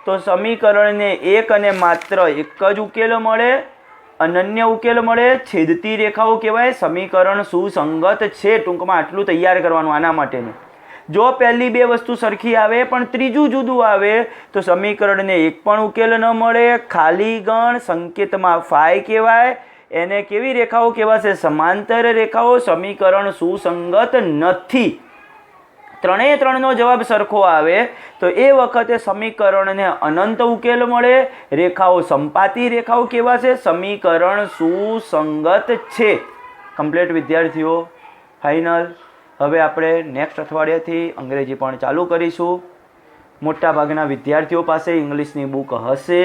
તો સમીકરણને એક અને માત્ર એક જ ઉકેલ મળે, અનન્ય ઉકેલ મળે. છેદતી રેખાઓ કહેવાય. સમીકરણ સુસંગત છે. ટૂંકમાં આટલું તૈયાર કરવાનું આના માટેનું. જો પહેલી બે વસ્તુ સરખી આવે પણ ત્રીજું જુદું આવે તો સમીકરણને એક પણ ઉકેલ ન મળે. ખાલી ગણ સંકેતમાં ફાઈ કહેવાય. એને કેવી રેખાઓ કહેવાશે? સમાંતર રેખાઓ. સમીકરણ સુસંગત નથી. 3નો જવાબ સરખો આવે તો એ વખતે સમીકરણને અનંત ઉકેલ મળે. રેખાઓ સંપાતી રેખાઓ કહેવાશે. સમીકરણ સુસંગત છે. કમ્પ્લીટ વિદ્યાર્થીઓ? ફાઇનલ. હવે આપણે નેક્સ્ટ અઠવાડિયાથી અંગ્રેજી પણ ચાલુ કરીશું. મોટાભાગના વિદ્યાર્થીઓ પાસે ઇંગ્લિશની બુક હશે.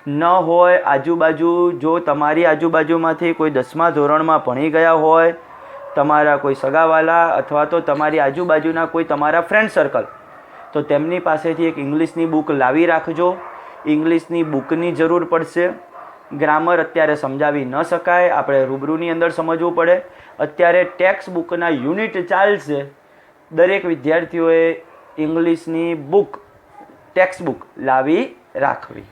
ન હોય આજુબાજુ, જો તમારી આજુબાજુમાંથી કોઈ 10મા ધોરણમાં ભણી ગયા હોય, તમારા કોઈ સગાવાલા અથવા તો તમારી આજુબાજુના કોઈ તમારા ફ્રેન્ડ સર્કલ, તો તેમની પાસેથી એક ઇંગ્લિશની બુક લાવી રાખજો. ઇંગ્લિશની બુકની જરૂર પડશે. ગ્રામર અત્યારે સમજાવી ન શકાય, આપણે રૂબરૂની અંદર સમજવું પડે. અત્યારે ટેક્સ્ટ બુકના યુનિટ ચાલશે. દરેક વિદ્યાર્થીઓએ ઇંગ્લિશની બુક, ટેક્સ્ટ બુક લાવી રાખવી.